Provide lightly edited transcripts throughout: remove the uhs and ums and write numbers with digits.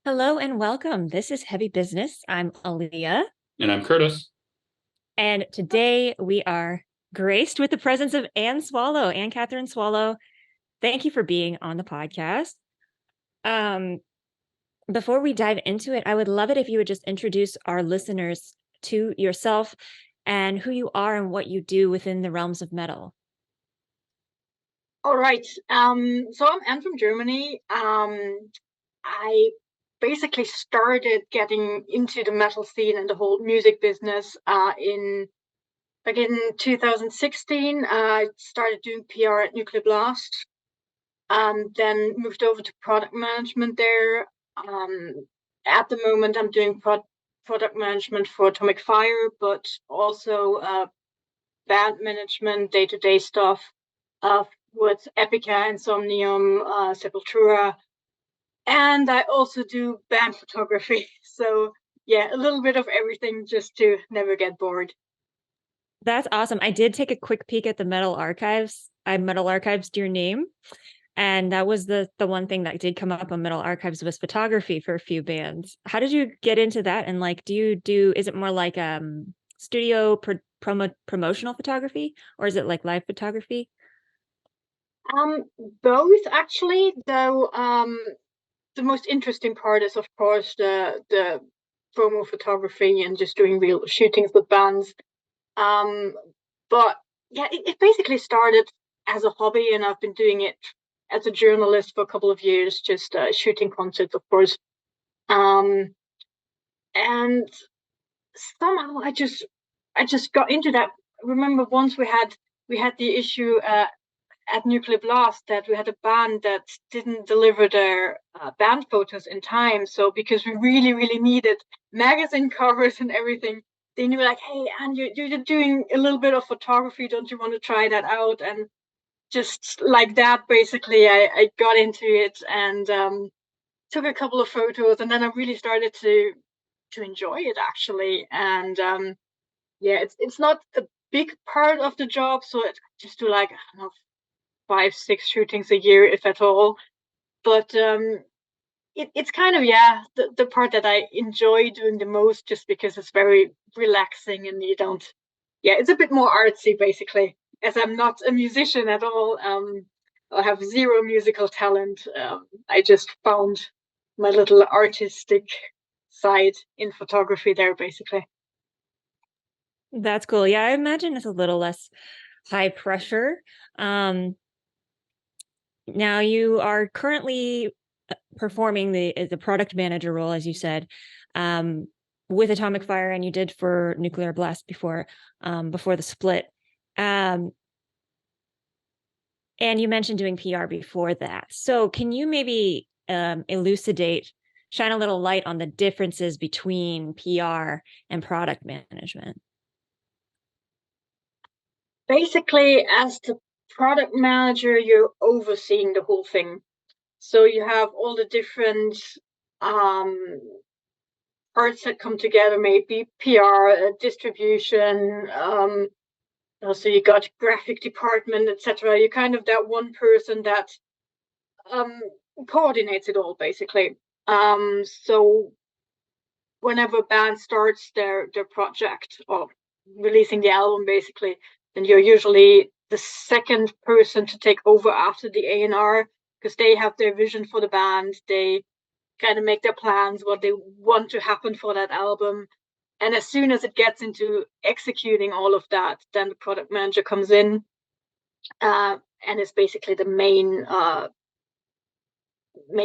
Hello and welcome. This is Heavy Business. I'm Aaliyah, And I'm Curtis. and today we are graced with the presence of Anne Swallow, Anne Catherine Swallow. Thank you for being on the podcast. Um, Before we dive into it, I would love it if you would just introduce our listeners to yourself and who you are and what you do within the realms of metal. All right. So I'm Anne from Germany. I basically started getting into the metal scene and the whole music business in 2016. I started doing PR at Nuclear Blast. Then moved over to product management there. At the moment, I'm doing product management for Atomic Fire, but also band management, day-to-day stuff uh, with EPICA, INSOMNIUM, Sepultura. And I also do band photography. So, yeah, a little bit of everything just to never get bored. That's awesome. I did take a quick peek at the Metal Archives. I Metal Archives your name. And that was the one thing that did come up on Metal Archives was photography for a few bands. How did you get into that? And like, is it more like studio promotional photography, or is it like live photography? Um, Both actually, though. The most interesting part is, of course, the promo photography and just doing real shootings with bands. Um, but yeah, it basically started as a hobby, and I've been doing it as a journalist for a couple of years, just shooting concerts, of course. Um, and somehow I just got into that. Remember, once we had the issue at Nuclear Blast that we had a band that didn't deliver their band photos in time. So because we really, really needed magazine covers and everything, they knew like, hey, and you're doing a little bit of photography. Don't you want to try that out? And just like that, basically, I got into it and took a couple of photos, and then I really started to enjoy it actually. And yeah, it's not a big part of the job, so it just do like I don't know, 5, 6 shootings a year, if at all. But it's kind of the part that I enjoy doing the most, just because it's very relaxing and you don't. Yeah, it's a bit more artsy basically. As I'm not a musician at all, I have zero musical talent. I just found my little artistic side in photography there, basically. That's cool. Yeah, I imagine it's a little less high pressure. Um, Now you are currently performing the product manager role, as you said, um, with Atomic Fire, and you did for Nuclear Blast before the split. Um, and you mentioned doing PR before that. So can you maybe elucidate, shine a little light on the differences between PR and product management? Basically, as the product manager, you're overseeing the whole thing. So you have all the different um, parts that come together, maybe PR, distribution. Also, you got graphic department, etc. You're kind of that one person that um, coordinates it all, basically. So whenever a band starts their project or releasing the album, basically, then you're usually the second person to take over after the A&R, because they have their vision for the band. They kind of make their plans, what they want to happen for that album. And as soon as it gets into executing all of that, then the product manager comes in and is basically the main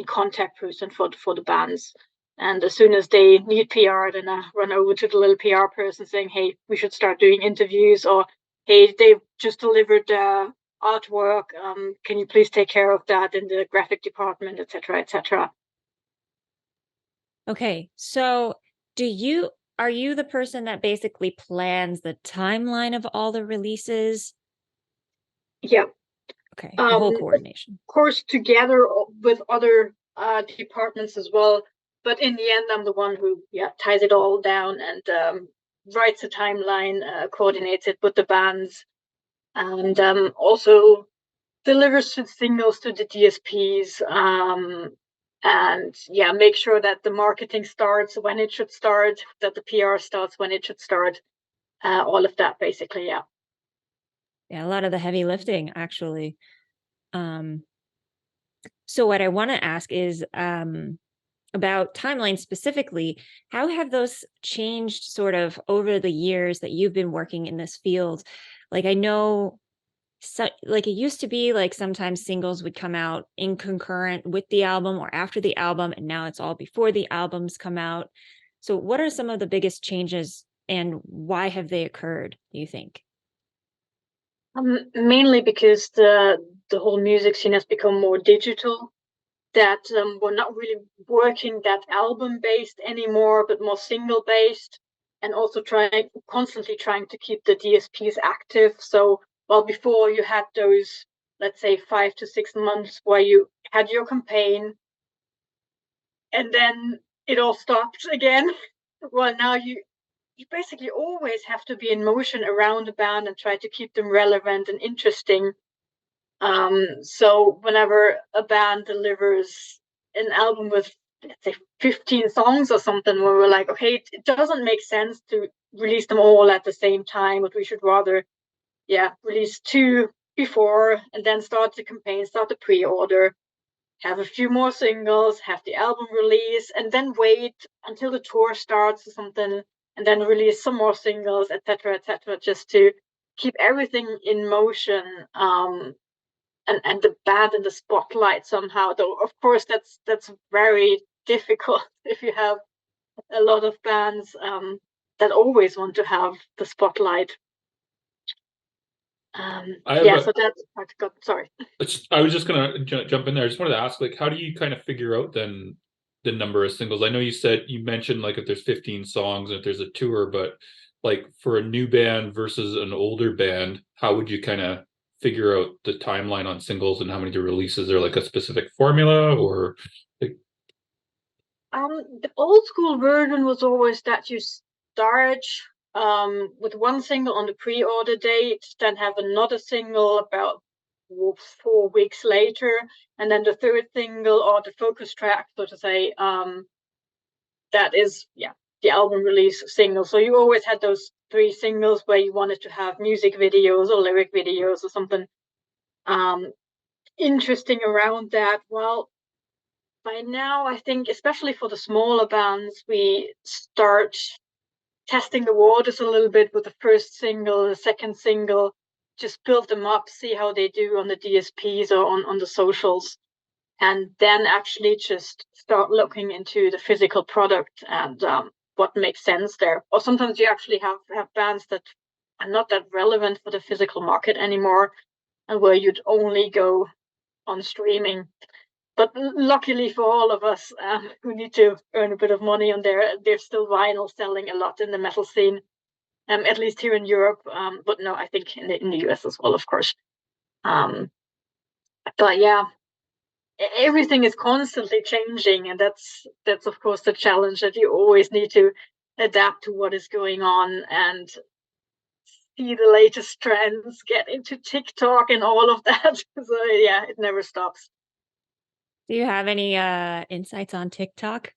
contact person for the bands. And as soon as they need PR, then I run over to the little PR person saying, "Hey, we should start doing interviews," or "Hey, they've just delivered artwork. Can you please take care of that in the graphic department, etc., etc." Okay, so do you are you the person that basically plans the timeline of all the releases? Yeah. Okay, the whole Of coordination. course, together with other departments as well. But in the end, I'm the one who ties it all down and writes a timeline, coordinates it with the bands, and also delivers singles to the DSPs. and yeah, make sure that the marketing starts when it should start, that the PR starts when it should start, all of that basically. Yeah. Yeah, a lot of the heavy lifting, actually. Um, so what I want to ask is about timelines specifically. How have those changed sort of over the years that you've been working in this field? Like I know, so like it used to be like sometimes singles would come out in concurrent with the album or after the album, and now it's all before the albums come out. So what are some of the biggest changes and why have they occurred, do you think? Mainly because the whole music scene has become more digital. That we're not really working that album based anymore, but more single based, and also constantly trying to keep the DSPs active. So while before you had those, let's say 5 to 6 months where you had your campaign, and then it all stopped again. Well, now you basically always have to be in motion around the band and try to keep them relevant and interesting. So whenever a band delivers an album with, let's say, 15 songs or something, where we're like, okay, it doesn't make sense to release them all at the same time, but we should rather, yeah, release two before and then start the campaign, start the pre-order, have a few more singles, have the album release, and then wait until the tour starts or something, and then release some more singles, etc., just to keep everything in motion. And the band in the spotlight somehow. Though of course that's very difficult if you have a lot of bands that always want to have the spotlight. I have Yeah, a. so that's sorry. I was just gonna jump in there. I just wanted to ask, like, how do you kind of figure out then the number of singles? I know you mentioned like if there's 15 songs and if there's a tour, but like for a new band versus an older band, how would you kind of figure out the timeline on singles and how many to release? Is there like a specific formula or like, The old school version was always that you start with one single on the pre-order date, then have another single about 4 weeks later, and then the third single or the focus track, so to say, that is, yeah, the album release single. So you always had those three singles where you wanted to have music videos or lyric videos or something um, interesting around that. Well, by now, I think, especially for the smaller bands, we start testing the waters a little bit with the first single, the second single, just build them up, see how they do on the DSPs or on the socials, and then actually just start looking into the physical product and what makes sense there. Or sometimes you actually have bands that are not that relevant for the physical market anymore, and where you'd only go on streaming. But luckily for all of us who need to earn a bit of money on there, there's still vinyl selling a lot in the metal scene, at least here in Europe. But no, I think in the US as well, of course. Um, but yeah, everything is constantly changing, and that's of course the challenge, that you always need to adapt to what is going on and see the latest trends, get into TikTok and all of that. So yeah, it never stops. Do you have any insights on TikTok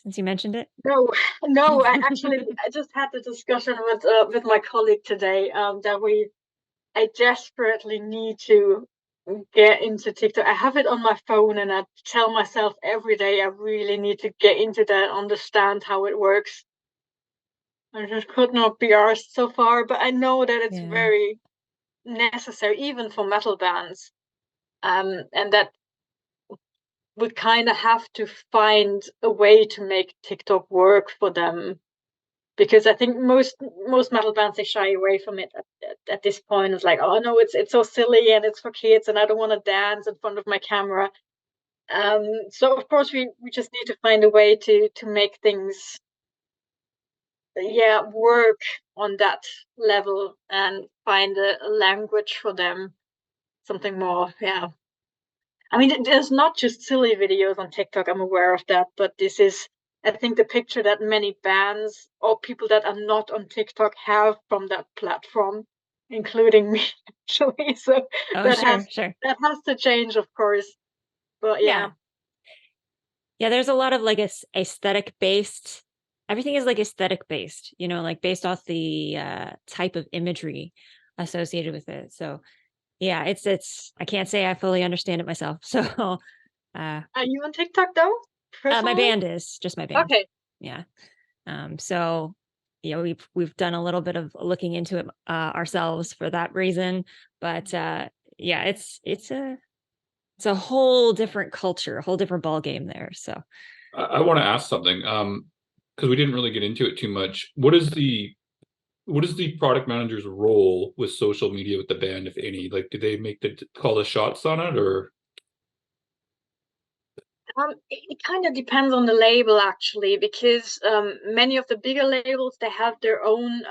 since you mentioned it? No, no, I just had the discussion with my colleague today, that I desperately need to get into TikTok. I have it on my phone, and I tell myself every day I really need to get into that, understand how it works. I just could not be arsed so far, but I know that it's Yeah. very necessary, even for metal bands, and that would kind of have to find a way to make TikTok work for them, because I think most metal bands, they shy away from it at this point. It's like, oh no, it's so silly and it's for kids, and I don't want to dance in front of my camera. So of course we just need to find a way to make things, yeah, work on that level and find a language for them, something more, yeah. I mean, there's not just silly videos on TikTok, I'm aware of that, but this is, I think, the picture that many bands or people that are not on TikTok have from that platform, including me, actually. So Oh, that sure, has sure. that has to change, of course. But Yeah. yeah, Yeah, there's a lot of like aesthetic based. Everything is like aesthetic based, like based off the type of imagery associated with it. So yeah, it's I can't say I fully understand it myself. So Are you on TikTok though, my personally? band is just my band. Okay. Yeah. So we've done a little bit of looking into it ourselves for that reason. But yeah, it's a whole different culture, a whole different ball game there. So I want to ask something, because we didn't really get into it too much. What is the product manager's role with social media with the band, if any? Like, do they make call the shots on it, or? It kind of depends on the label actually, because many of the bigger labels, they have their own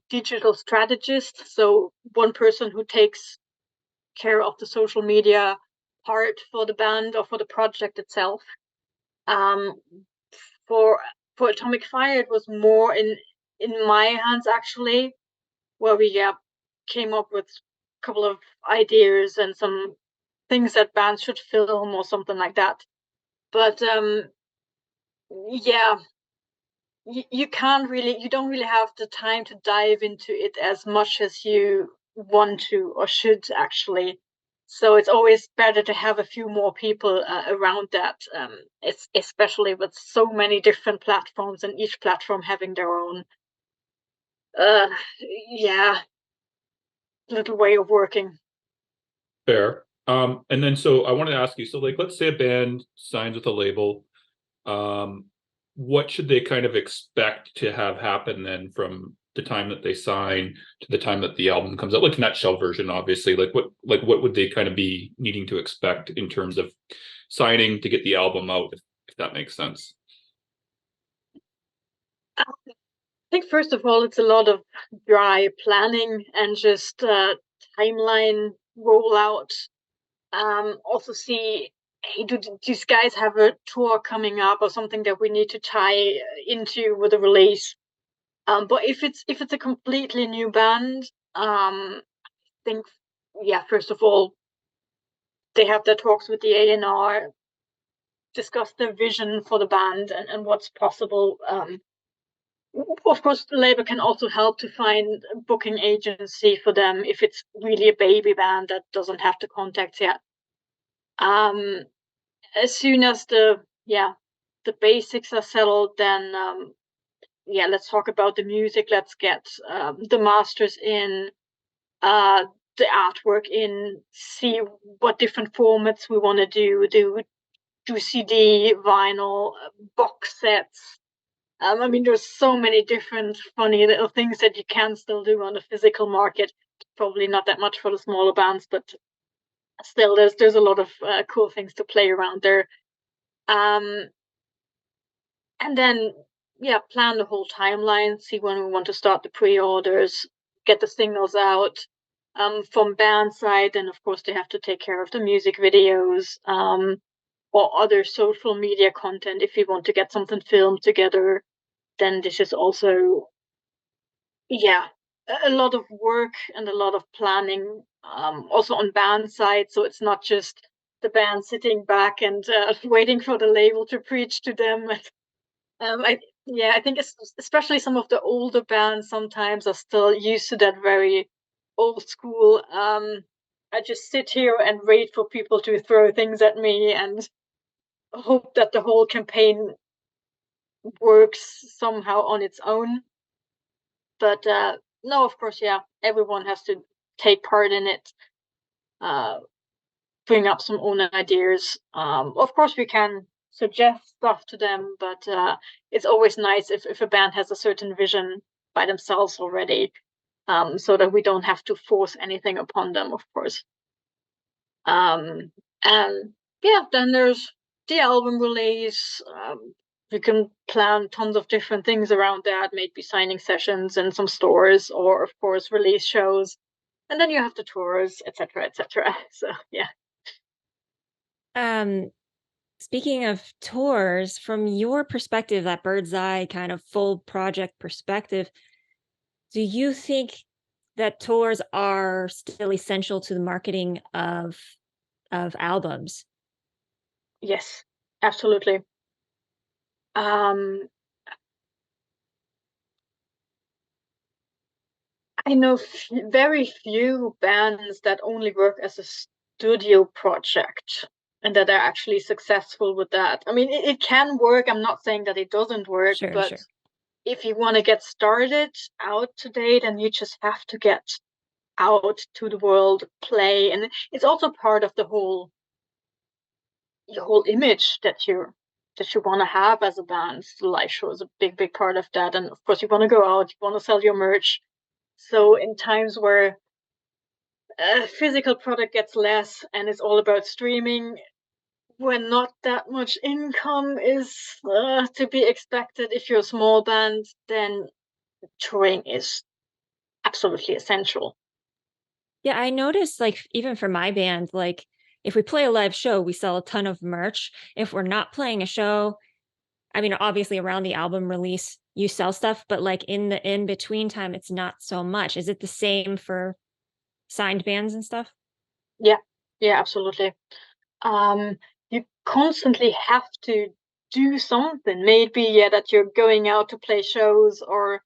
digital strategist. So one person who takes care of the social media part for the band or for the project itself. Um, for Atomic Fire, it was more in my hands actually, where we came up with a couple of ideas and some things that bands should film or something like that. But yeah, you don't really have the time to dive into it as much as you want to or should actually. So it's always better to have a few more people around that. It's especially with so many different platforms and each platform having their own uh yeah little way of working. Fair. And then so I wanted to ask you, so like let's say a band signs with a label, what should they kind of expect to have happen then from the time that they sign to the time that the album comes out? Like nutshell version, obviously. Like what would they kind of be needing to expect in terms of signing to get the album out, if that makes sense? I think first of all, it's a lot of dry planning and just timeline rollout. Also see, hey, do these guys have a tour coming up or something that we need to tie into with a release? But if it's a completely new band, I think first of all, they have their talks with the A&R, discuss their vision for the band and what's possible. Of course, the label can also help to find a booking agency for them if it's really a baby band that doesn't have the contacts yet. As soon as the basics are settled, then let's talk about the music. Let's get the masters in, uh, the artwork in, see what different formats we want to do CD, vinyl, box sets. I mean, there's so many different funny little things that you can still do on the physical market. Probably not that much for the smaller bands, but still, there's a lot of cool things to play around there. Um, and then plan the whole timeline, see when we want to start the pre-orders, get the singles out. From band side, and of course they have to take care of the music videos, or other social media content. If you want to get something filmed together, then this is also a lot of work and a lot of planning, also on band side. So it's not just the band sitting back and waiting for the label to preach to them. I think especially some of the older bands sometimes are still used to that very old school. I just sit here and wait for people to throw things at me and hope that the whole campaign works somehow on its own. But no, of course, everyone has to take part in it, uh, bring up some own ideas. Of course, we can suggest stuff to them, but it's always nice if a band has a certain vision by themselves already, so that we don't have to force anything upon them, of course. And then there's the album release. You can plan tons of different things around that, maybe signing sessions in some stores, or of course release shows. And then you have the tours, etc., etc. So yeah. Um, speaking of tours, from your perspective, that bird's eye kind of full project perspective, do you think that tours are still essential to the marketing of albums? Yes. Absolutely. Um, I know very few bands that only work as a studio project and that are actually successful with that. I mean, it can work. I'm not saying that it doesn't work, Sure, but sure. if you want to get started out today, then you just have to get out to the world, play, and it's also part of the whole your whole image that you want to have as a band. The live show is a big part of that, and of course you want to go out, you want to sell your merch. So in times where a physical product gets less and it's all about streaming, when not that much income is to be expected if you're a small band, then touring is absolutely essential. Yeah, I noticed like even for my band, like if we play a live show, we sell a ton of merch. If we're not playing a show, I mean, obviously around the album release, you sell stuff, but like in the in between time, it's not so much. Is it the same for signed bands and stuff? Yeah, yeah, absolutely. Um, you constantly have to do something. Maybe yeah, that you're going out to play shows or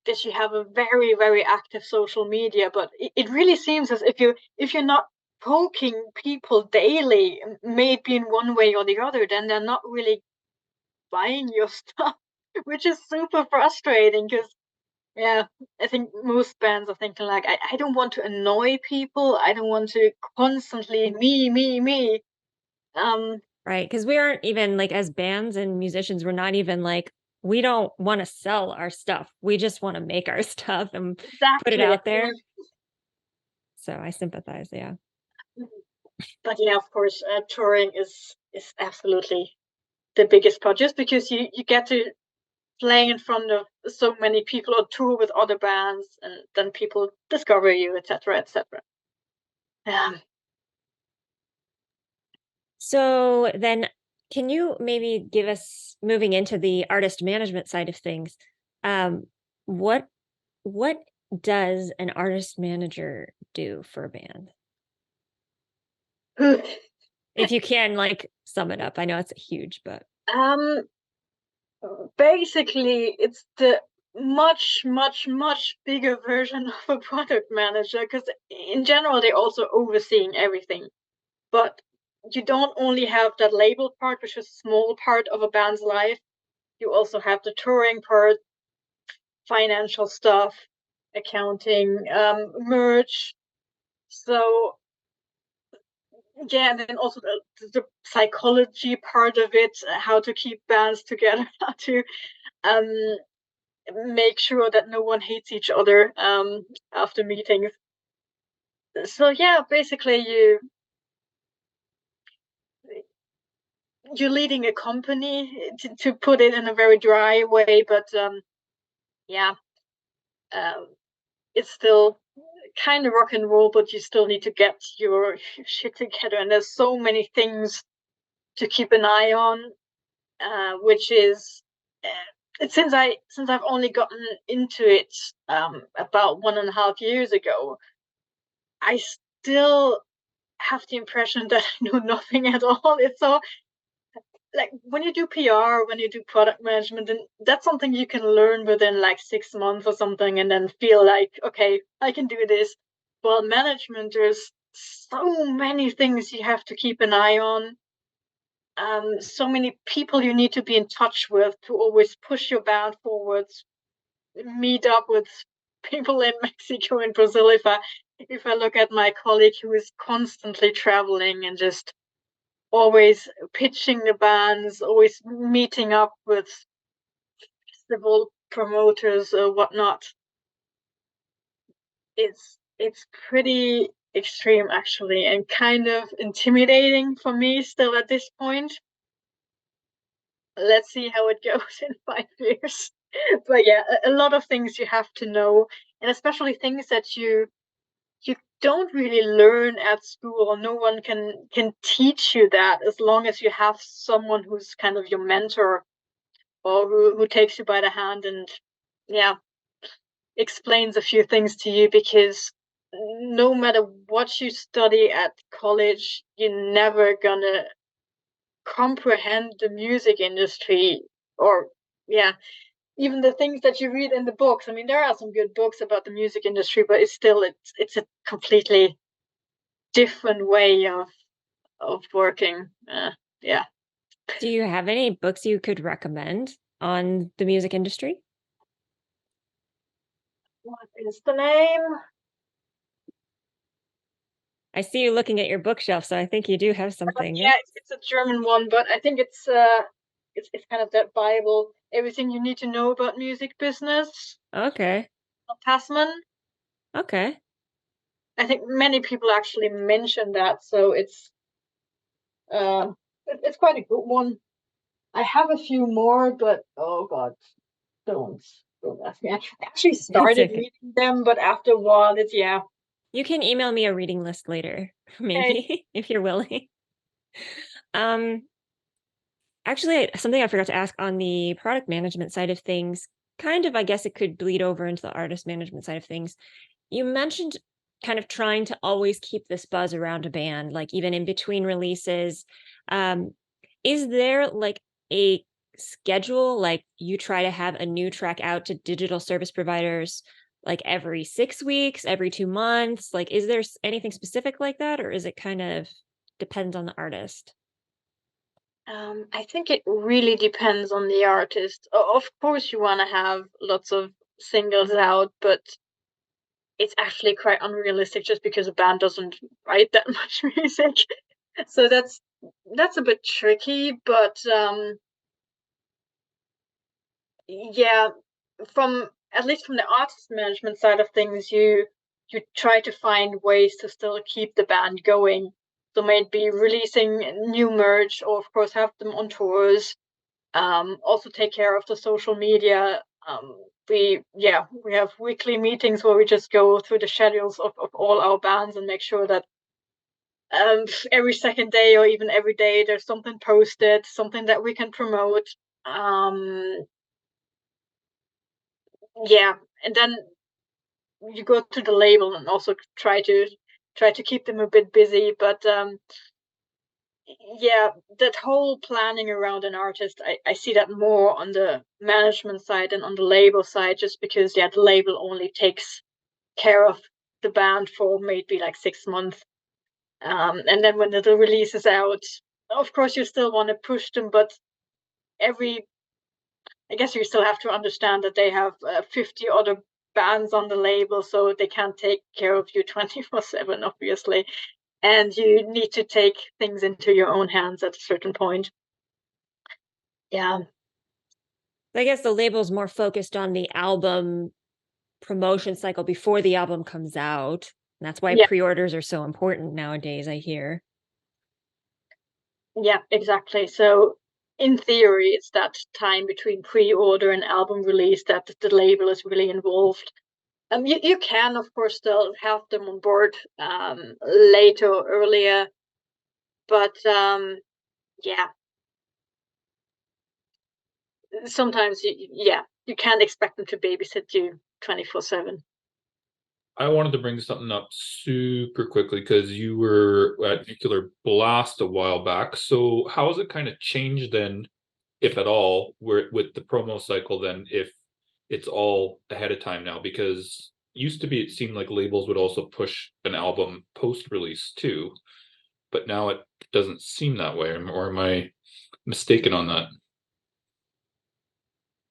that you have a very active social media, but it really seems as if you're not poking people daily, maybe in one way or the other, then they're not really buying your stuff, which is super frustrating because yeah, I think most bands are thinking like I don't want to annoy people. I don't want to constantly me. Um, Right. Because we aren't even like as bands and musicians, we're not even like, we don't want to sell our stuff. We just want to make our stuff and put it exactly. out there. So I sympathize. Yeah. But yeah, of course, touring is absolutely the biggest part, just because you get to play in front of so many people or tour with other bands, and then people discover you, etc., etc. Yeah. So then can you maybe give us moving into the artist management side of things? Um, what what does an artist manager do for a band? If you can like sum it up. I know it's huge, but um, basically, it's the much bigger version of a product manager because in general they're also overseeing everything. But you don't only have that label part, which is a small part of a band's life. You also have the touring part, financial stuff, accounting, merch. So yeah, and then also the psychology part of it, how to keep bands together, how to um, make sure that no one hates each other after meetings. So yeah, basically you're leading a company to put it in a very dry way, but yeah, um, it's still kind of rock and roll, but you still need to get your shit together. And there's so many things to keep an eye on, which is since I've only gotten into it about 1.5 years ago, I still have the impression that I know nothing at all. It's so like when you do PR, when you do product management, and that's something you can learn within like 6 months or something, and then feel like, okay, I can do this. Well, management, there's so many things you have to keep an eye on. So many people you need to be in touch with to always push your band forwards. Meet up with people in Mexico and Brazil. If I look at my colleague who is constantly traveling and just always pitching the bands, always meeting up with festival promoters or whatnot. It's pretty extreme actually, and kind of intimidating for me still at this point. Let's see how it goes in 5 years. But yeah, a lot of things you have to know, and especially things that you don't really learn at school. No one can teach you that as long as you have someone who's kind of your mentor or who takes you by the hand and yeah, explains a few things to you, because no matter what you study at college, you're never gonna comprehend the music industry, or even the things that you read in the books. I mean, there are some good books about the music industry, but it's a completely different way of working. Yeah. Do you have any books you could recommend on the music industry? What is the name? I see you looking at your bookshelf, so I think you do have something. Yeah, it's a German one, but I think it's kind of that Bible, everything you need to know about music business. Okay. Tasman. Okay. I think many people actually mention that, so it's quite a good one. I have a few more, but oh god, don't ask me. I actually It's started okay. reading them, but after a while, You can email me a reading list later, okay. maybe, if you're willing. Um, Actually, something I forgot to ask on the product management side of things, kind of, I guess it could bleed over into the artist management side of things. You mentioned kind of trying to always keep this buzz around a band, like even in between releases. Um, is there like a schedule, like you try to have a new track out to digital service providers like every 6 weeks, every 2 months? Like, is there anything specific like that, or is it kind of depends on the artist? I think it really depends on the artist. Of course, you want to have lots of singles out, but it's actually quite unrealistic just because a band doesn't write that much music. So that's a bit tricky, but yeah, from at least from the artist management side of things, you try to find ways to still keep the band going. So maybe releasing new merch, or of course have them on tours. Also take care of the social media. We have weekly meetings where we just go through the schedules of all our bands and make sure that every second day or even every day there's something posted, something that we can promote. Um, yeah, and then you go to the label and also try to keep them a bit busy. But yeah, that whole planning around an artist, I see that more on the management side and on the label side, just because the label only takes care of the band for maybe like 6 months. And then when the release is out, of course you still want to push them, but every I guess you still have to understand that they have 50 other bands on the label, so they can't take care of you 24/7, obviously. And you need to take things into your own hands at a certain point. Yeah. I guess the label's more focused on the album promotion cycle before the album comes out. And that's why Yeah. pre-orders are so important nowadays, I hear. Yeah, exactly. So in theory, it's that time between pre-order and album release that the label is really involved. You can of course still have them on board later or earlier, but yeah, sometimes you can't expect them to babysit you 24/7. I wanted to bring something up super quickly because you were at Nuclear Blast a while back. So how has it kind of changed then, if at all, where with the promo cycle then, if it's all ahead of time now? Because used to be it seemed like labels would also push an album post-release too, but now it doesn't seem that way. Or am I mistaken on that?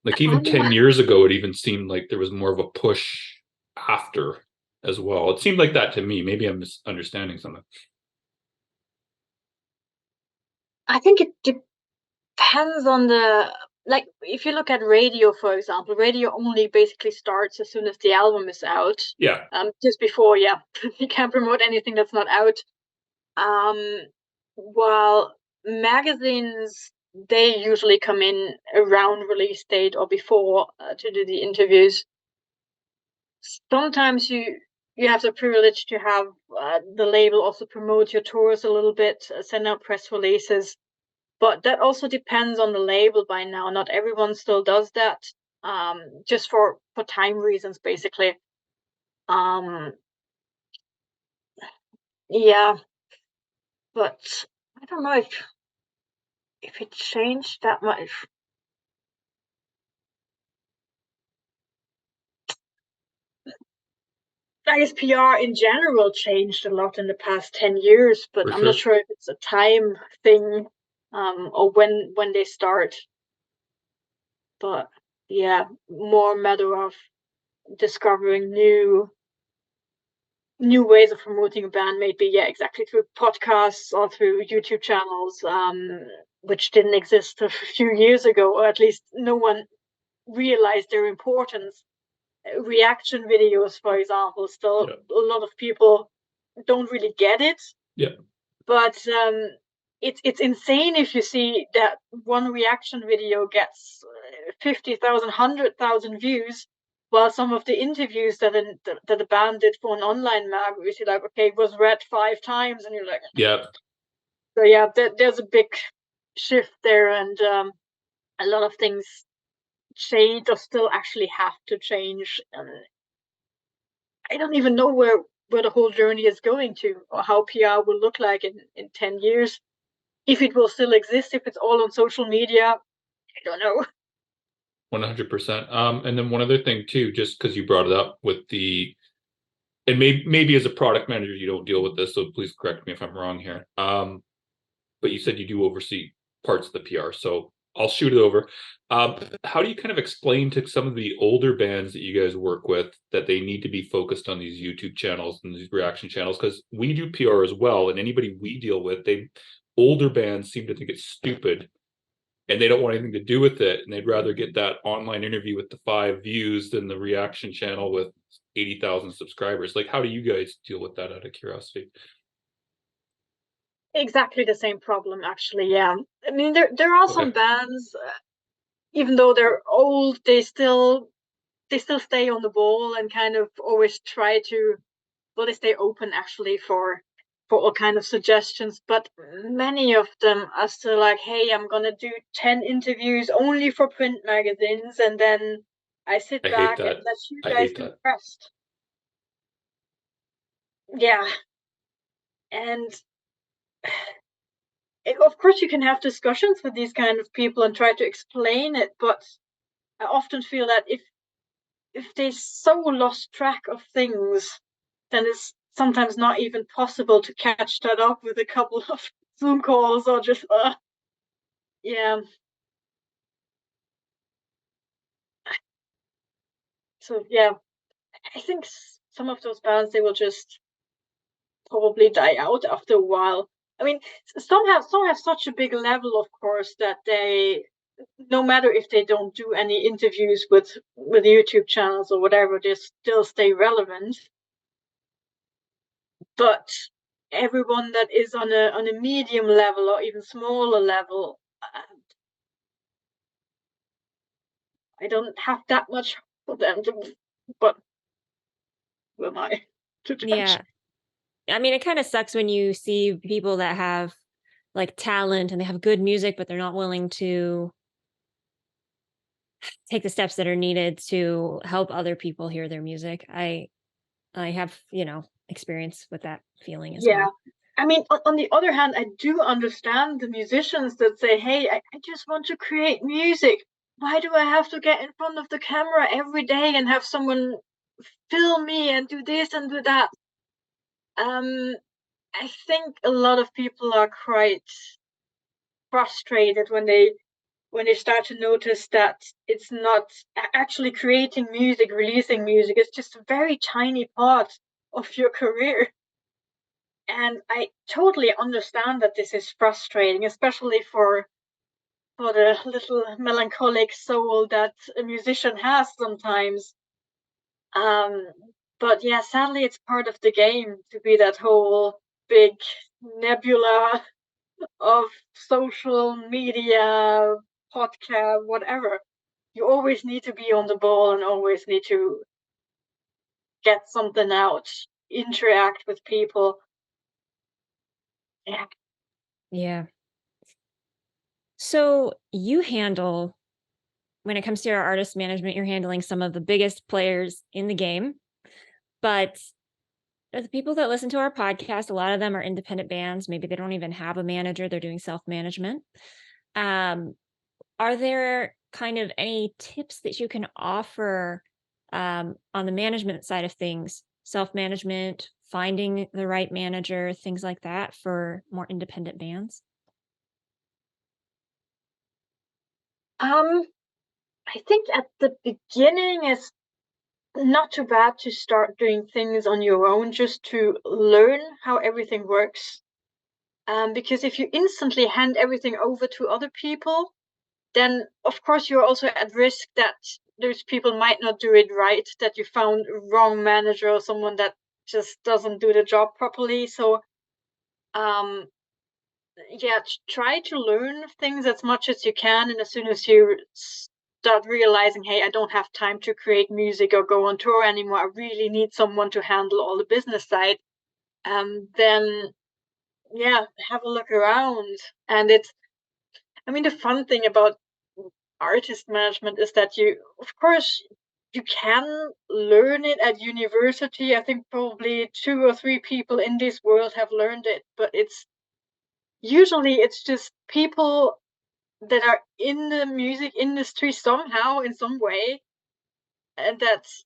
Like even Um, 10 years ago, it even seemed like there was more of a push after as well. It seemed like that to me. Maybe I'm misunderstanding something. I think it depends on the like if you look at radio, for example, radio only basically starts as soon as the album is out. Yeah. Just before, you can't promote anything that's not out. Um, while magazines, they usually come in around release date or before to do the interviews. Sometimes you have the privilege to have the label also promote your tours a little bit, send out press releases, but that also depends on the label by now. Not everyone still does that, just for time reasons, basically. Um, yeah, but I don't know if if it changed that much. I guess PR in general changed a lot in the past 10 years, but For I'm not sure. sure if it's a time thing, or when they start. But yeah, more matter of discovering new ways of promoting a band, maybe, yeah, exactly, through podcasts or through YouTube channels, which didn't exist a few years ago, or at least no one realized their importance. Reaction videos, for example, still Yeah. a lot of people don't really get it. Yeah. But it's insane if you see that one reaction video gets 50,000, 100,000 views, while some of the interviews that the band did for an online mag, you see, like, okay, it was read 5 times, and you're like, Yeah. so yeah, there's a big shift there, and a lot of things change or still actually have to change. I don't even know where the whole journey is going to, or how PR will look like in 10 years. If it will still exist, if it's all on social media, I don't know. 100%. And then one other thing too, just because you brought it up with the, and maybe as a product manager you don't deal with this, so please correct me if I'm wrong here. But you said you do oversee parts of the PR, so I'll shoot it over. How do you kind of explain to some of the older bands that you guys work with that they need to be focused on these YouTube channels and these reaction channels? Because we do PR as well, and anybody we deal with, older bands seem to think it's stupid and they don't want anything to do with it, and they'd rather get that online interview with the 5 views than the reaction channel with 80,000 subscribers. Like, how do you guys deal with that out of curiosity? Exactly the same problem, actually. Yeah, I mean, there are some Okay. bands, even though they're old, they still stay on the ball and kind of always try to, well, they stay open actually for all kind of suggestions. But many of them are still like, hey, I'm gonna do 10 interviews only for print magazines, and then I sit I hate back and that. let you I guys hate do the that. rest. Yeah, and of course you can have discussions with these kind of people and try to explain it, but I often feel that if they so lost track of things, then it's sometimes not even possible to catch that up with a couple of Zoom calls, or just yeah. So yeah, I think some of those bands, they will just probably die out after a while. I mean, some have such a big level, of course, that they, no matter if they don't do any interviews with YouTube channels or whatever, they still stay relevant. But everyone that is on a medium level or even smaller level, I don't have that much for them to, but who am I to judge? Yeah. I mean, it kind of sucks when you see people that have like talent and they have good music, but they're not willing to take the steps that are needed to help other people hear their music. I have, experience with that feeling as Yeah. well. I mean, on the other hand, I do understand the musicians that say, hey, I just want to create music. Why do I have to get in front of the camera every day and have someone film me and do this and do that? Um, I think a lot of people are quite frustrated when they start to notice that it's not actually creating music, releasing music. It's just a very tiny part of your career. And I totally understand that this is frustrating, especially for the little melancholic soul that a musician has sometimes. Um, but yeah, sadly, it's part of the game to be that whole big nebula of social media, podcast, whatever. You always need to be on the ball and always need to get something out, interact with people. Yeah. Yeah. So you handle, when it comes to your artist management, you're handling some of the biggest players in the game. But the people that listen to our podcast, a lot of them are independent bands. Maybe they don't even have a manager, they're doing self management. Are there kind of any tips that you can offer on the management side of things, self-management, finding the right manager, things like that for more independent bands? Um, I think at the beginning it's not too bad to start doing things on your own just to learn how everything works. Because if you instantly hand everything over to other people, then of course you're also at risk that those people might not do it right, that you found a wrong manager or someone that just doesn't do the job properly. So um yeah, try to learn things as much as you can, and as soon as you start realizing, hey, I don't have time to create music or go on tour anymore, I really need someone to handle all the business side, then yeah, have a look around. And it's, I mean, the fun thing about artist management is that you, of course, you can learn it at university. I think probably 2 or 3 people in this world have learned it, but it's just people that are in the music industry somehow in some way, and that's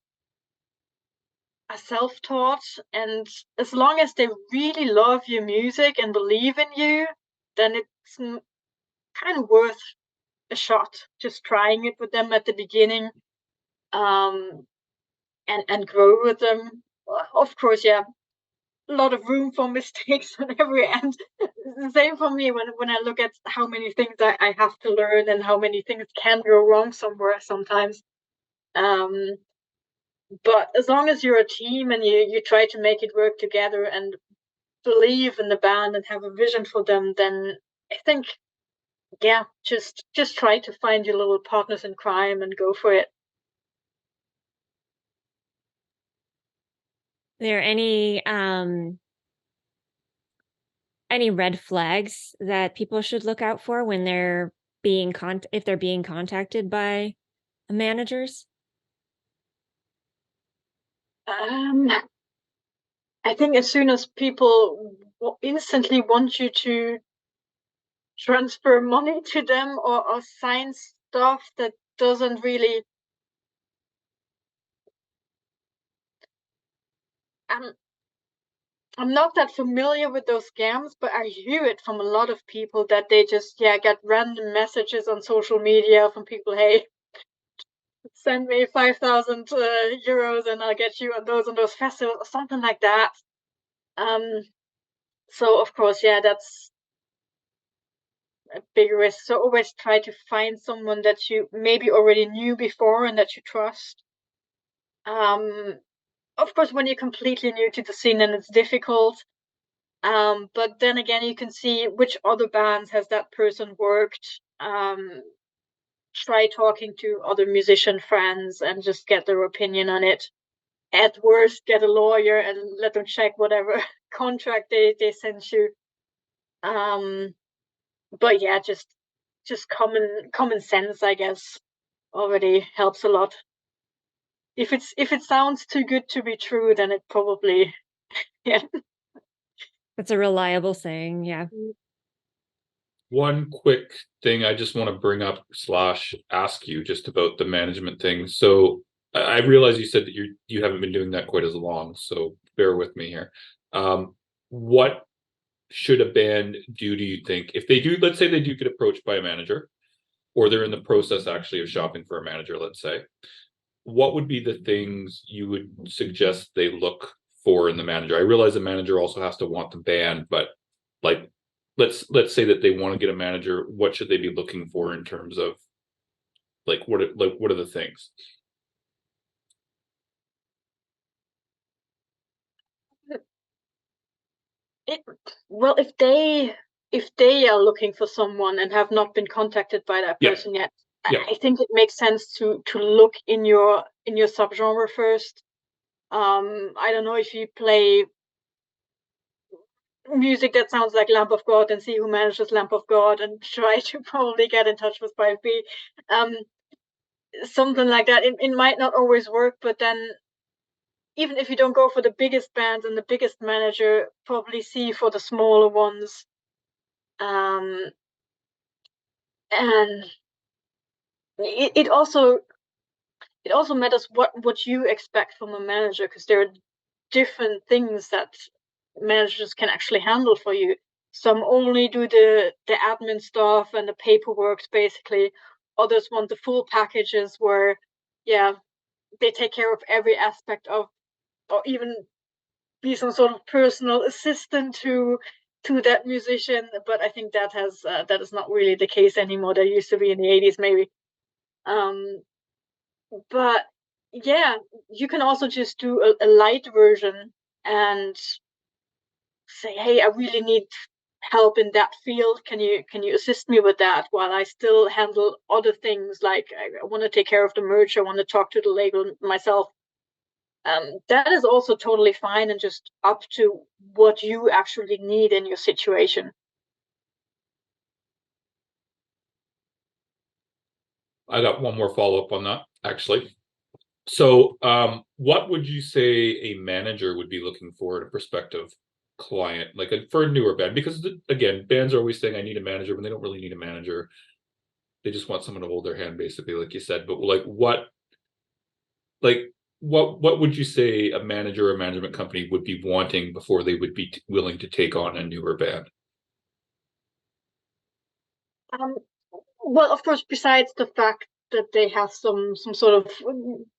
are self-taught. And as long as they really love your music and believe in you, then it's kind of worth a shot, just trying it with them at the beginning, um and grow with them. Of course, yeah, a lot of room for mistakes on every end. The same for me when I look at how many things I have to learn and how many things can go wrong somewhere sometimes. um but as long as you're a team and you try to make it work together and believe in the band and have a vision for them, then I think, yeah, just try to find your little partners in crime and go for it. There any red flags that people should look out for when they're if they're being contacted by managers? um I think as soon as people instantly want you to transfer money to them, or sign stuff that doesn't really, um, I'm not that familiar with those scams, but I hear it from a lot of people that they just, yeah, get random messages on social media from people, hey, send me 5,000 euros and I'll get you on those festivals or something like that. Um, so of course, yeah, that's a big risk. So always try to find someone that you maybe already knew before and that you trust. Um, of course, when you're completely new to the scene, then it's difficult. But then again, you can see which other bands has that person worked. Try talking to other musician friends and just get their opinion on it. At worst, get a lawyer and let them check whatever contract they sent you. Um, but yeah, just common sense, I guess, already helps a lot. If it sounds too good to be true, then it probably, yeah. That's a reliable saying, yeah. One quick thing I just want to bring up slash ask you just about the management thing. So I realize you said that you haven't been doing that quite as long, so bear with me here. What should a band do you think if they do, let's say they do get approached by a manager, or they're in the process actually of shopping for a manager, let's say, what would be the things you would suggest they look for in the manager? I realize the manager also has to want the band, but like let's say that they want to get a manager, what should they be looking for in terms of what are the things? It, well, if they are looking for someone and have not been contacted by that Yeah, person yet, yeah. I think it makes sense to look in your subgenre first. I don't know if you play music that sounds like Lamp of God and see who manages Lamp of God and try to probably get in touch with 5B. Um, Something like that. It might not always work, but then even if you don't go for the biggest bands and the biggest manager, probably see for the smaller ones. Um, And it also matters what you expect from a manager, because there are different things that managers can actually handle for you. Some only do the admin stuff and the paperwork, basically. Others want the full packages where, yeah, they take care of every aspect of, or even be some sort of personal assistant to that musician. But I think that is not really the case anymore. That used to be in the 80s, maybe. But yeah, you can also just do a light version and say, hey, I really need help in that field. Can you assist me with that while I still handle other things, like I want to take care of the merch, I want to talk to the label myself. That is also totally fine and just up to what you actually need in your situation. I got one more follow-up on that, actually. So, what would you say a manager would be looking for in a prospective client, like for a newer band? Because again, bands are always saying, I need a manager, but they don't really need a manager. They just want someone to hold their hand, basically, like you said. But like, what would you say a manager or management company would be wanting before they would be willing to take on a newer band? Well, of course, besides the fact that they have some sort of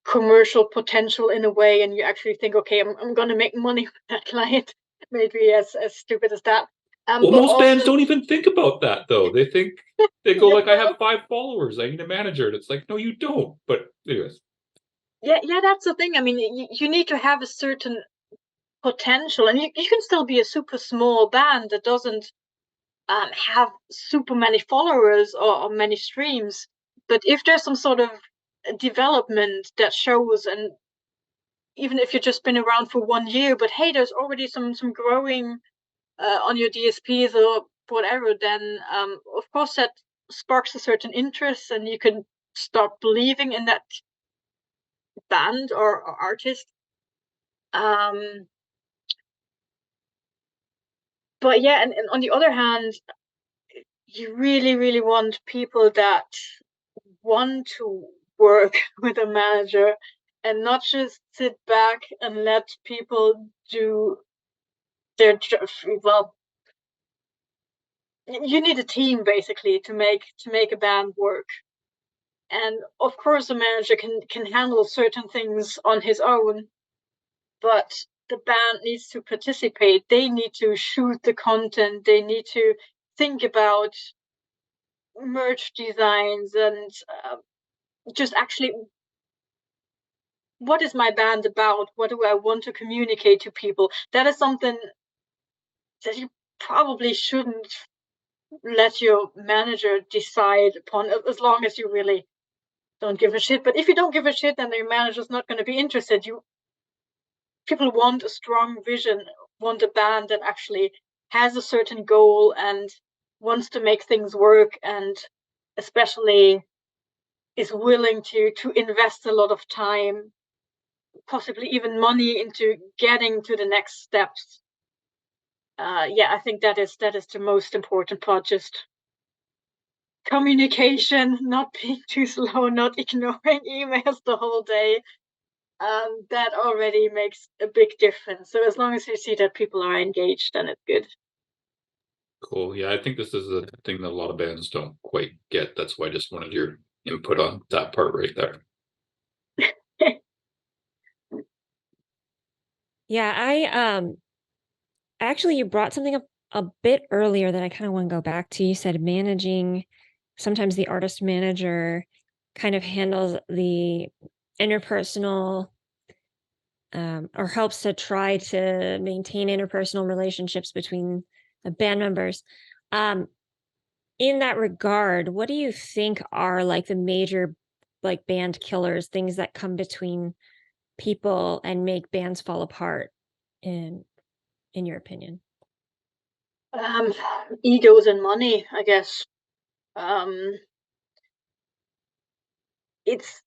commercial potential in a way, and you actually think, okay, I'm going to make money with that client, maybe as stupid as that. Well, But most bands also, don't even think about that, though. They think they go yeah, like, I have 5 followers, I need a manager. And it's like, no, you don't. But anyways. yeah, that's the thing. I mean, you need to have a certain potential, and you can still be a super small band that doesn't have super many followers or many streams. But if there's some sort of development that shows, and even if you've just been around for 1 year, but hey, there's already some growing on your DSPs or whatever, then of course that sparks a certain interest, and you can start believing in that band or artist. Um, but yeah, and on the other hand, you really, really want people that want to work with a manager and not just sit back and let people do their job. Well, you need a team basically to make a band work. And of course, a manager can handle certain things on his own, but the band needs to participate. They need to shoot the content. They need to think about merch designs and just actually, what is my band about? What do I want to communicate to people? That is something that you probably shouldn't let your manager decide upon, as long as you really don't give a shit. But if you don't give a shit, then your manager's not going to be interested. People want a strong vision, want a band that actually has a certain goal and wants to make things work, and especially is willing to invest a lot of time, possibly even money, into getting to the next steps. Yeah, I think that is the most important part. Just communication, not being too slow, not ignoring emails the whole day. That already makes a big difference. So as long as you see that people are engaged, then it's good. Cool. Yeah, I think this is a thing that a lot of bands don't quite get. That's why I just wanted your input on that part right there. Yeah, I actually, you brought something up a bit earlier that I kind of want to go back to. You said managing, sometimes the artist manager kind of handles the interpersonal, or helps to try to maintain interpersonal relationships between the band members. Um, in that regard, what do you think are like the major like band killers, things that come between people and make bands fall apart in your opinion? Um, Egos and money, I guess. Um, it's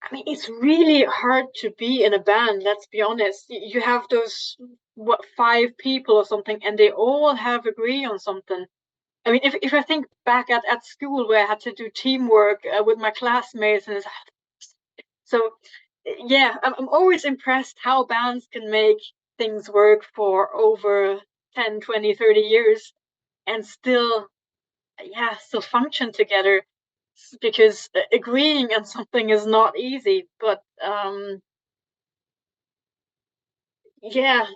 I mean, it's really hard to be in a band, let's be honest. You have those, what, 5 people or something, and they all have agree on something. I mean, if I think back at school where I had to do teamwork with my classmates, and so yeah, I'm always impressed how bands can make things work for over 10, 20, 30 years and still function together, because agreeing on something is not easy. But yeah,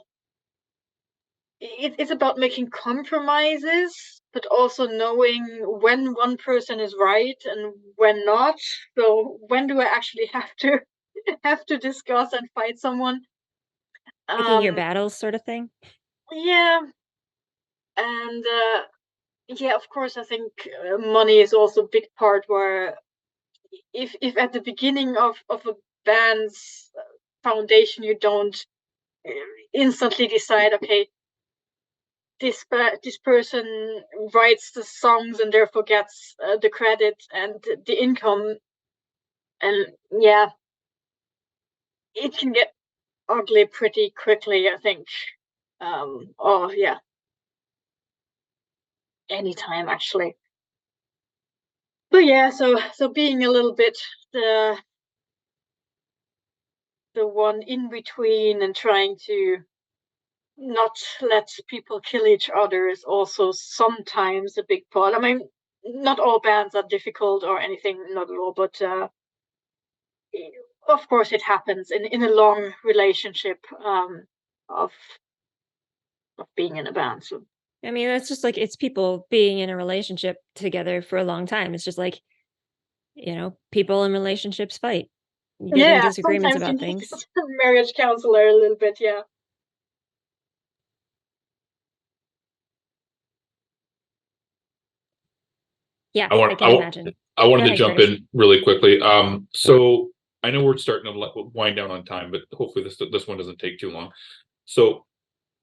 it's about making compromises, but also knowing when one person is right and when not. So when do I actually have to have to discuss and fight someone? Picking your Um, battles sort of thing? yeah, and yeah, of course, I think money is also a big part. Where if at the beginning of a band's foundation you don't uh, instantly decide, okay, this person writes the songs and therefore gets the credit and the income, and yeah, it can get ugly pretty quickly, I think. Oh yeah, anytime actually. But yeah, so being a little bit the one in between and trying to not let people kill each other is also sometimes a big part. I mean, not all bands are difficult or anything, not at all, but of course it happens in a long relationship of being in a band. So I mean, that's just like it's people being in a relationship together for a long time. It's just like, people in relationships fight. You get in yeah, disagreements sometimes you about need things. a marriage counselor a little bit, yeah. Yeah, I I want can imagine. I Go wanted to ahead, jump Curtis. in really quickly. So I know we're starting to wind down on time, but hopefully this one doesn't take too long. So,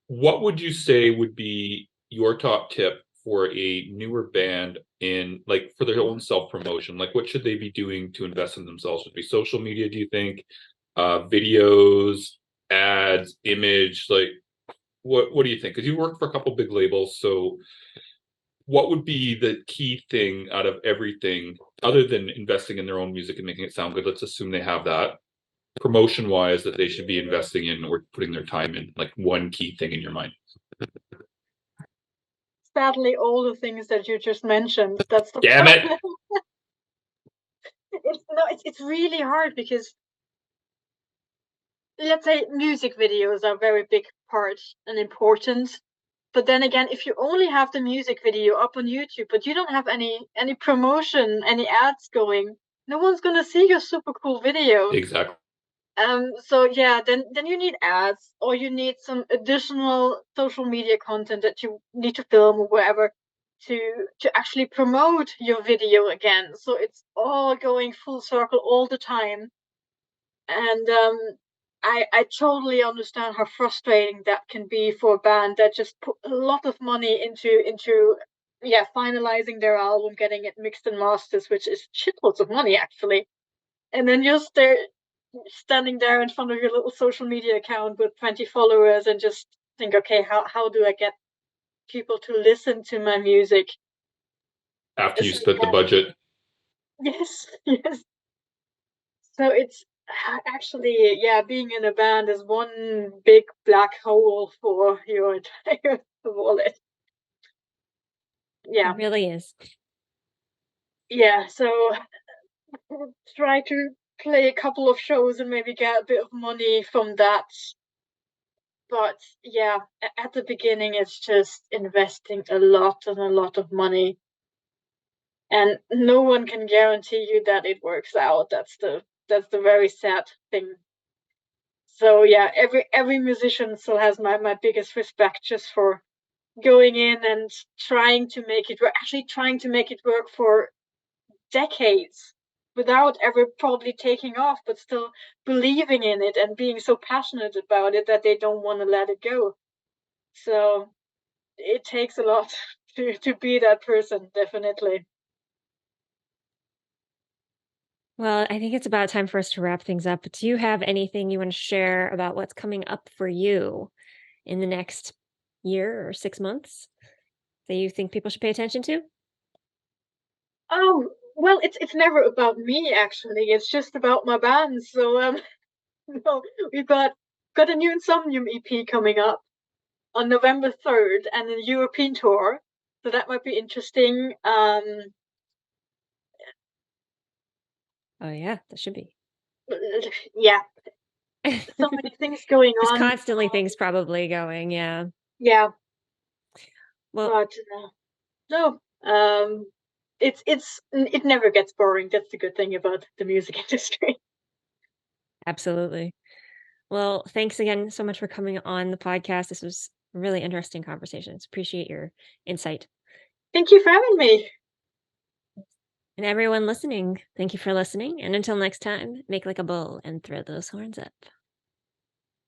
what would you say would be your top tip for a newer band in like for their own self promotion? Like, what should they be doing to invest in themselves? Would it be social media? Do you think, videos, ads, image? Like, what do you think? Because you worked for a couple big labels, so what would be the key thing out of everything other than investing in their own music and making it sound good? Let's assume they have that promotion wise that they should be investing in or putting their time in, like one key thing in your mind. Sadly, all the things that you just mentioned, that's the Damn it. problem. It's really hard because, let's say, music videos are a very big part and important. But then again, if you only have the music video up on YouTube, but you don't have any promotion, any ads going, no one's gonna see your super cool video. Exactly. So yeah, then you need ads, or you need some additional social media content that you need to film or wherever to actually promote your video again. So it's all going full circle all the time. And I totally understand how frustrating that can be for a band that just put a lot of money into finalizing their album, getting it mixed and mastered, which is shitloads of money actually. And then you're standing there in front of your little social media account with 20 followers and just think, okay, how do I get people to listen to my music? After you So split the budget. yes, yes. So it's actually, yeah, being in a band is one big black hole for your entire wallet. It Yeah, really is. yeah. So try to play a couple of shows and maybe get a bit of money from that. But yeah, at the beginning, it's just investing a lot and a lot of money, and no one can guarantee you that it works out. That's the very sad thing. So yeah, every musician still has my biggest respect just for going in and trying to make it work, actually trying to make it work for decades without ever probably taking off, but still believing in it and being so passionate about it that they don't want to let it go. So it takes a lot to be that person, definitely. Well, I think it's about time for us to wrap things up. But do you have anything you want to share about what's coming up for you in the next year or 6 months? that you think people should pay attention to? Well, it's never about me actually. It's just about my band. So no, we've got a new Insomnium EP coming up on November 3rd and a European tour. So that might be interesting. Oh yeah, that should be. Yeah, so many things going There's on. constantly things probably going, yeah. Yeah, Well, but no, it never gets boring. That's the good thing about the music industry. absolutely. Well, thanks again so much for coming on the podcast. This was a really interesting conversations. Appreciate your insight. Thank you for having me. And everyone listening, thank you for listening. And until next time, make like a bull and throw those horns up.